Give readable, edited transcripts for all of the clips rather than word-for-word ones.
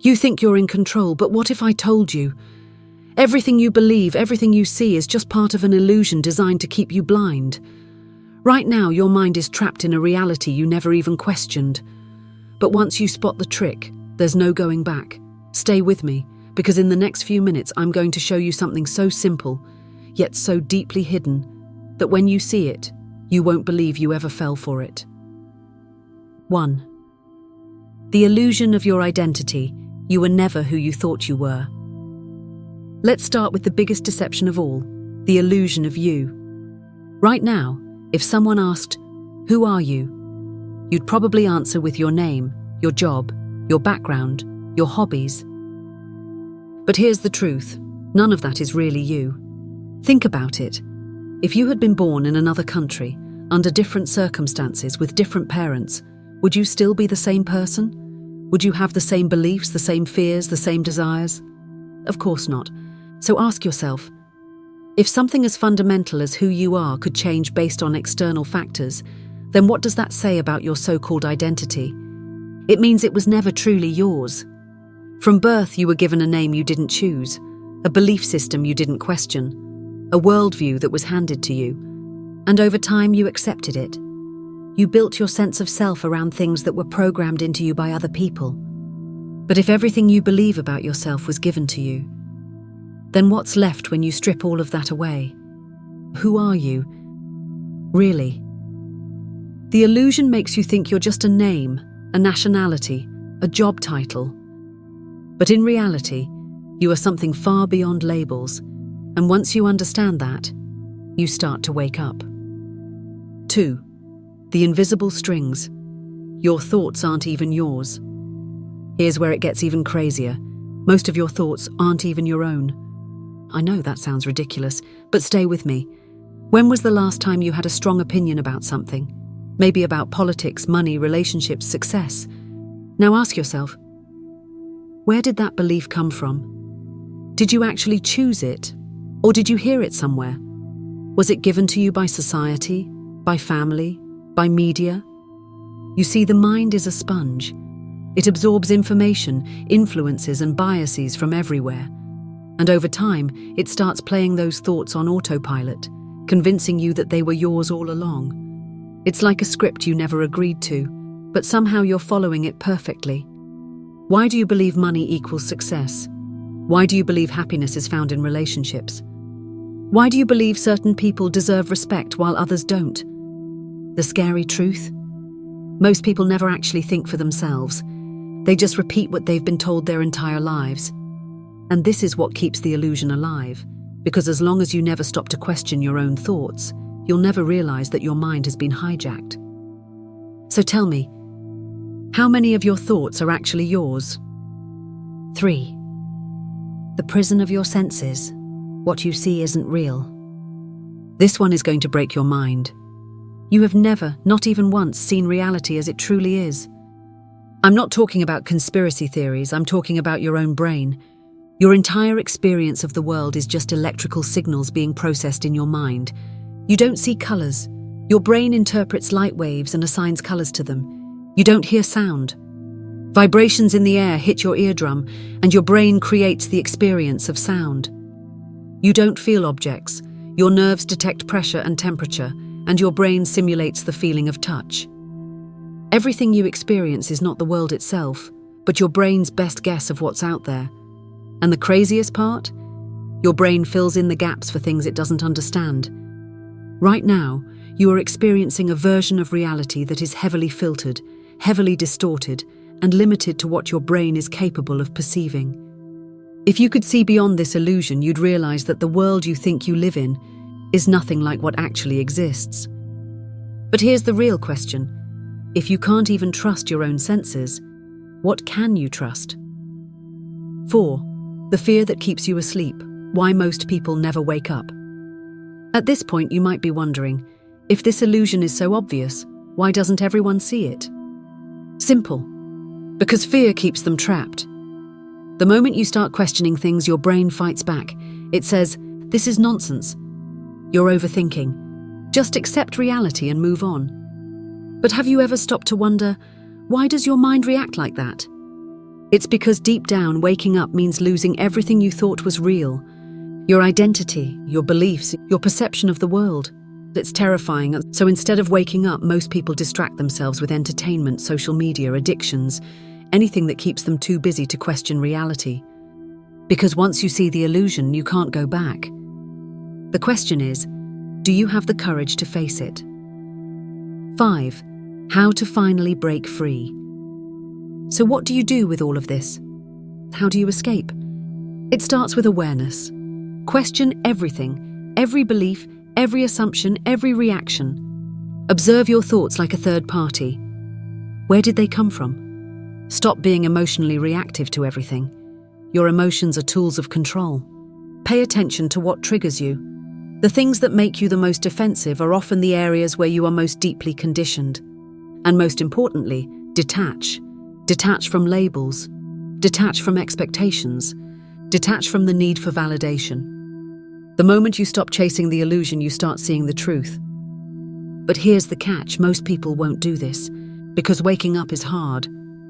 You think you're in control, but what if I told you? Everything you believe, everything you see is just part of an illusion designed to keep you blind. Right now, your mind is trapped in a reality you never even questioned. But once you spot the trick, there's no going back. Stay with me, because in the next few minutes I'm going to show you something so simple, yet so deeply hidden, that when you see it, you won't believe you ever fell for it. 1. The illusion of your identity. You were never who you thought you were. Let's start with the biggest deception of all, the illusion of you. Right now, if someone asked, "Who are you?" you'd probably answer with your name, your job, your background, your hobbies. But here's the truth, none of that is really you. Think about it. If you had been born in another country, under different circumstances, with different parents, would you still be the same person? Would you have the same beliefs, the same fears, the same desires? Of course not. So ask yourself, if something as fundamental as who you are could change based on external factors, then what does that say about your so-called identity? It means it was never truly yours. From birth, you were given a name you didn't choose, a belief system you didn't question, a worldview that was handed to you, and over time you accepted it. You built your sense of self around things that were programmed into you by other people. But if everything you believe about yourself was given to you, then what's left when you strip all of that away? Who are you, really? The illusion makes you think you're just a name, a nationality, a job title. But in reality, you are something far beyond labels, and once you understand that, you start to wake up. 2. The invisible strings. Your thoughts aren't even yours. Here's where it gets even crazier. Most of your thoughts aren't even your own. I know that sounds ridiculous, but stay with me. When was the last time you had a strong opinion about something? Maybe about politics, money, relationships, success. Now ask yourself, where did that belief come from? Did you actually choose it? Or did you hear it somewhere? Was it given to you by society, by family, by media? You see, the mind is a sponge. It absorbs information, influences and biases from everywhere. And over time, it starts playing those thoughts on autopilot, convincing you that they were yours all along. It's like a script you never agreed to, but somehow you're following it perfectly. Why do you believe money equals success? Why do you believe happiness is found in relationships? Why do you believe certain people deserve respect while others don't? The scary truth? Most people never actually think for themselves. They just repeat what they've been told their entire lives. And this is what keeps the illusion alive, because as long as you never stop to question your own thoughts, you'll never realize that your mind has been hijacked. So tell me, how many of your thoughts are actually yours? 3. The prison of your senses. What you see isn't real. This one is going to break your mind. You have never, not even once, seen reality as it truly is. I'm not talking about conspiracy theories, I'm talking about your own brain. Your entire experience of the world is just electrical signals being processed in your mind. You don't see colors. Your brain interprets light waves and assigns colors to them. You don't hear sound. Vibrations in the air hit your eardrum, and your brain creates the experience of sound. You don't feel objects. Your nerves detect pressure and temperature, and your brain simulates the feeling of touch. Everything you experience is not the world itself, but your brain's best guess of what's out there. And the craziest part? Your brain fills in the gaps for things it doesn't understand. Right now, you are experiencing a version of reality that is heavily filtered, heavily distorted, and limited to what your brain is capable of perceiving. If you could see beyond this illusion, you'd realize that the world you think you live in is nothing like what actually exists. But here's the real question. If you can't even trust your own senses, what can you trust? 4. The fear that keeps you asleep. Why most people never wake up. At this point, you might be wondering, if this illusion is so obvious, why doesn't everyone see it? Simple. Because fear keeps them trapped. The moment you start questioning things, your brain fights back. It says, "This is nonsense. You're overthinking. Just accept reality and move on." But have you ever stopped to wonder, why does your mind react like that? It's because deep down, waking up means losing everything you thought was real. Your identity, your beliefs, your perception of the world. It's terrifying. So instead of waking up, most people distract themselves with entertainment, social media, addictions, anything that keeps them too busy to question reality. Because once you see the illusion, you can't go back. The question is, do you have the courage to face it? 5. How to finally break free. So what do you do with all of this? How do you escape? It starts with awareness. Question everything, every belief, every assumption, every reaction. Observe your thoughts like a third party. Where did they come from? Stop being emotionally reactive to everything. Your emotions are tools of control. Pay attention to what triggers you. The things that make you the most defensive are often the areas where you are most deeply conditioned. And most importantly, detach. Detach from labels. Detach from expectations. Detach from the need for validation. The moment you stop chasing the illusion, you start seeing the truth. But here's the catch: most people won't do this, because waking up is hard.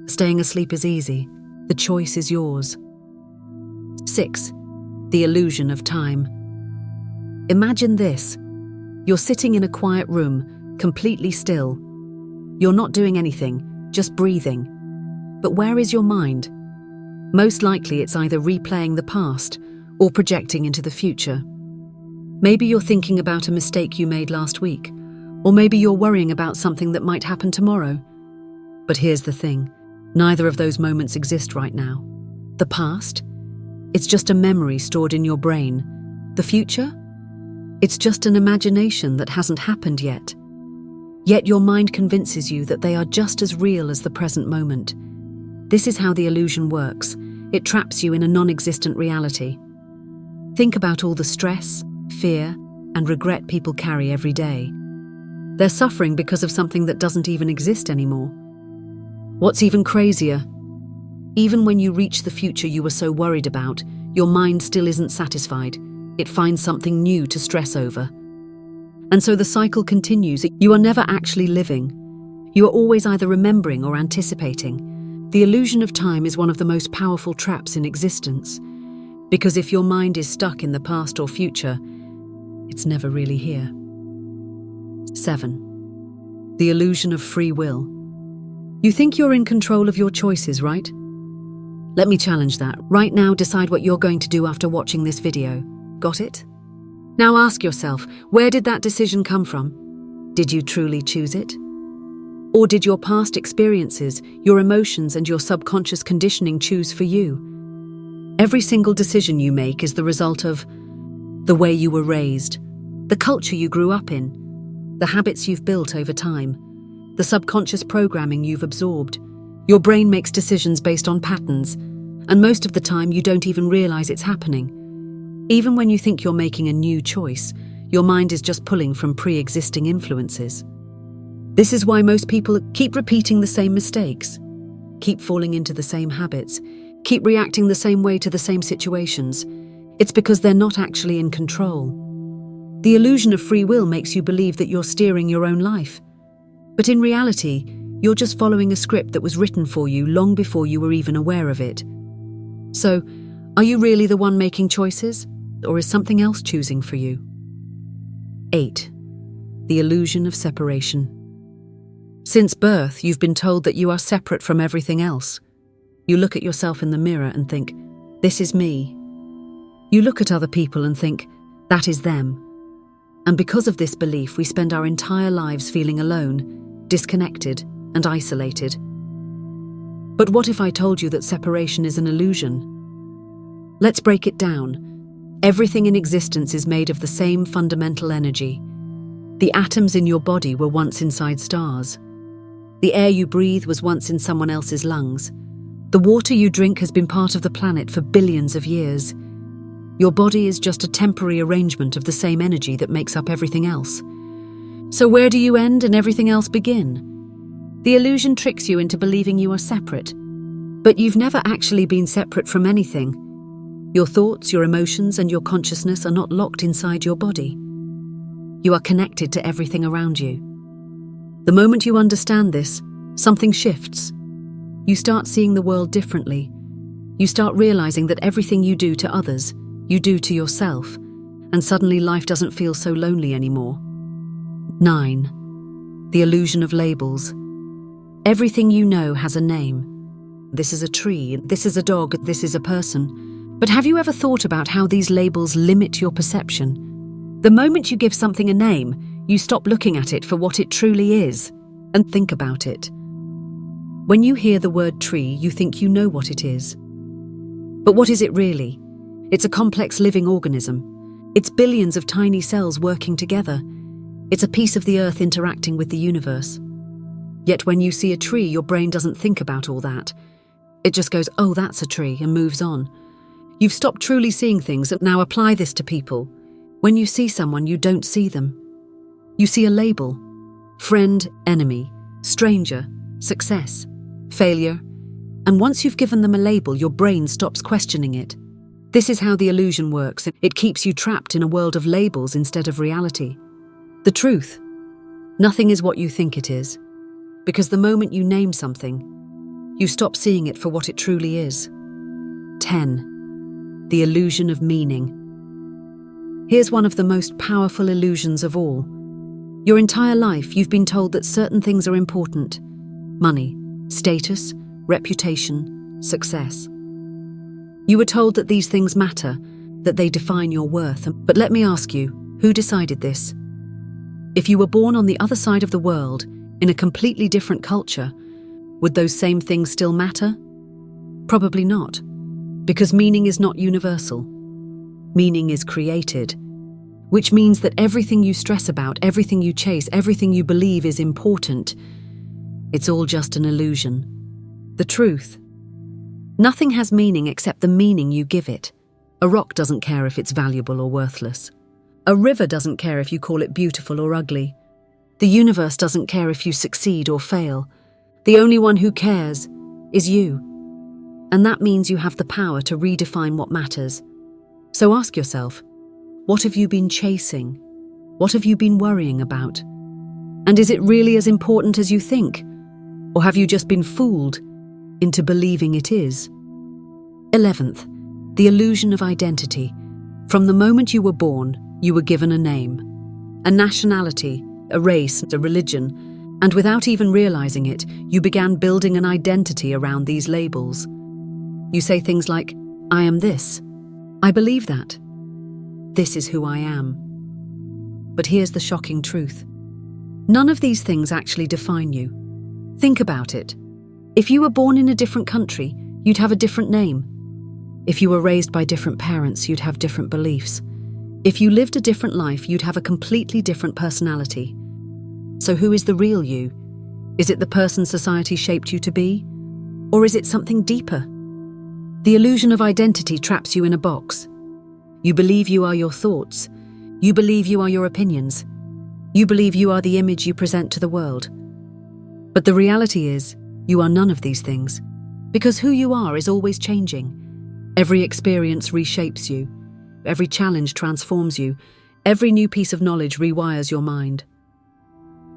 Staying asleep is easy. The choice is yours. 6. The illusion of time. Imagine this. You're sitting in a quiet room, completely still. You're not doing anything, just breathing. But where is your mind? Most likely it's either replaying the past or projecting into the future. Maybe you're thinking about a mistake you made last week, or maybe you're worrying about something that might happen tomorrow. But here's the thing, neither of those moments exist right now. The past? It's just a memory stored in your brain. The future? It's just an imagination that hasn't happened yet. Yet your mind convinces you that they are just as real as the present moment. This is how the illusion works. It traps you in a non-existent reality. Think about all the stress, fear, and regret people carry every day. They're suffering because of something that doesn't even exist anymore. What's even crazier? Even when you reach the future you were so worried about, your mind still isn't satisfied. It finds something new to stress over. And so the cycle continues. You are never actually living. You are always either remembering or anticipating. The illusion of time is one of the most powerful traps in existence. Because if your mind is stuck in the past or future, it's never really here. 7. The illusion of free will. You think you're in control of your choices, right? Let me challenge that. Right now, decide what you're going to do after watching this video. Got it? Now ask yourself, where did that decision come from? Did you truly choose it? Or did your past experiences, your emotions, and your subconscious conditioning choose for you? Every single decision you make is the result of the way you were raised, the culture you grew up in, the habits you've built over time, the subconscious programming you've absorbed. Your brain makes decisions based on patterns, and most of the time you don't even realize it's happening. Even when you think you're making a new choice, your mind is just pulling from pre-existing influences. This is why most people keep repeating the same mistakes, keep falling into the same habits, keep reacting the same way to the same situations. It's because they're not actually in control. The illusion of free will makes you believe that you're steering your own life. But in reality, you're just following a script that was written for you long before you were even aware of it. So, are you really the one making choices? Or is something else choosing for you? 8. The illusion of separation. Since birth, you've been told that you are separate from everything else. You look at yourself in the mirror and think, this is me. You look at other people and think, that is them. And because of this belief, we spend our entire lives feeling alone, disconnected, and isolated. But what if I told you that separation is an illusion? Let's break it down. Everything in existence is made of the same fundamental energy. The atoms in your body were once inside stars. The air you breathe was once in someone else's lungs. The water you drink has been part of the planet for billions of years. Your body is just a temporary arrangement of the same energy that makes up everything else. So where do you end and everything else begin? The illusion tricks you into believing you are separate, but you've never actually been separate from anything. Your thoughts, your emotions, and your consciousness are not locked inside your body. You are connected to everything around you. The moment you understand this, something shifts. You start seeing the world differently. You start realizing that everything you do to others, you do to yourself, and suddenly life doesn't feel so lonely anymore. 9. The illusion of labels. Everything you know has a name. This is a tree, this is a dog, this is a person. But have you ever thought about how these labels limit your perception? The moment you give something a name, you stop looking at it for what it truly is, and think about it. When you hear the word tree, you think you know what it is. But what is it really? It's a complex living organism. It's billions of tiny cells working together. It's a piece of the earth interacting with the universe. Yet when you see a tree, your brain doesn't think about all that. It just goes, oh, that's a tree, and moves on. You've stopped truly seeing things, and now apply this to people. When you see someone, you don't see them. You see a label: friend, enemy, stranger, success, failure. And once you've given them a label, your brain stops questioning it. This is how the illusion works. It keeps you trapped in a world of labels instead of reality. The truth: nothing is what you think it is. Because the moment you name something, you stop seeing it for what it truly is. 10. The illusion of meaning. Here's one of the most powerful illusions of all. Your entire life, you've been told that certain things are important: money, status, reputation, success. You were told that these things matter, that they define your worth. But let me ask you, who decided this? If you were born on the other side of the world, in a completely different culture, would those same things still matter? Probably not, because meaning is not universal. Meaning is created, which means that everything you stress about, everything you chase, everything you believe is important, it's all just an illusion. The truth: nothing has meaning except the meaning you give it. A rock doesn't care if it's valuable or worthless. A river doesn't care if you call it beautiful or ugly. The universe doesn't care if you succeed or fail. The only one who cares is you. And that means you have the power to redefine what matters. So ask yourself, what have you been chasing? What have you been worrying about? And is it really as important as you think? Or have you just been fooled into believing it is? 11th, the illusion of identity. From the moment you were born, you were given a name, a nationality, a race, a religion, and without even realizing it, you began building an identity around these labels. You say things like, I am this, I believe that, this is who I am. But here's the shocking truth. None of these things actually define you. Think about it. If you were born in a different country, you'd have a different name. If you were raised by different parents, you'd have different beliefs. If you lived a different life, you'd have a completely different personality. So who is the real you? Is it the person society shaped you to be? Or is it something deeper? The illusion of identity traps you in a box. You believe you are your thoughts. You believe you are your opinions. You believe you are the image you present to the world. But the reality is, you are none of these things. Because who you are is always changing. Every experience reshapes you. Every challenge transforms you. Every new piece of knowledge rewires your mind.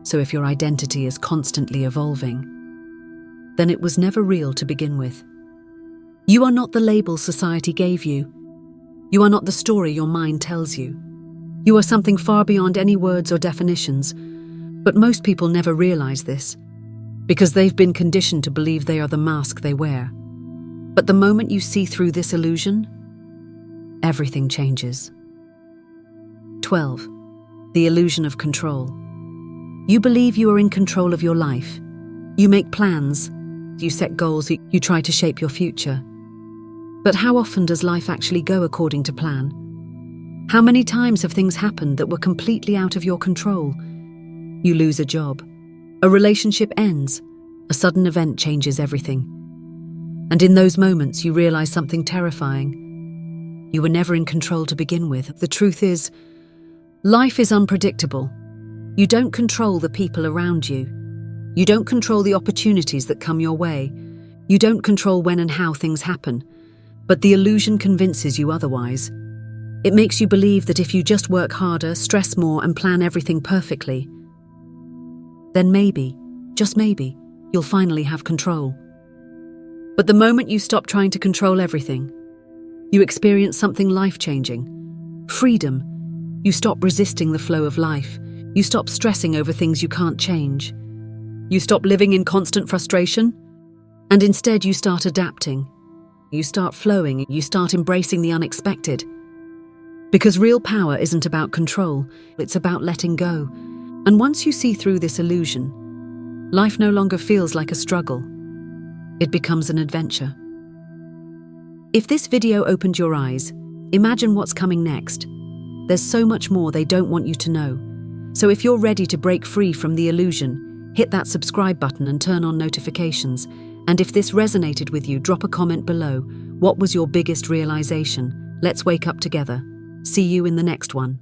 So if your identity is constantly evolving, then it was never real to begin with. You are not the label society gave you. You are not the story your mind tells you. You are something far beyond any words or definitions. But most people never realize this, because they've been conditioned to believe they are the mask they wear. But the moment you see through this illusion, everything changes. 12. The illusion of control. You believe you are in control of your life. You make plans, you set goals, you try to shape your future. But how often does life actually go according to plan? How many times have things happened that were completely out of your control? You lose a job, a relationship ends, a sudden event changes everything. And in those moments you realize something terrifying. You were never in control to begin with. The truth is, life is unpredictable. You don't control the people around you. You don't control the opportunities that come your way. You don't control when and how things happen. But the illusion convinces you otherwise. It makes you believe that if you just work harder, stress more, and plan everything perfectly, then maybe, just maybe, you'll finally have control. But the moment you stop trying to control everything, you experience something life-changing. Freedom. You stop resisting the flow of life. You stop stressing over things you can't change. You stop living in constant frustration, and instead you start adapting. You start flowing, you start embracing the unexpected. Because real power isn't about control, it's about letting go. And once you see through this illusion, life no longer feels like a struggle. It becomes an adventure. If this video opened your eyes, imagine what's coming next. There's so much more they don't want you to know. So if you're ready to break free from the illusion, hit that subscribe button and turn on notifications. And if this resonated with you, drop a comment below. What was your biggest realization? Let's wake up together. See you in the next one.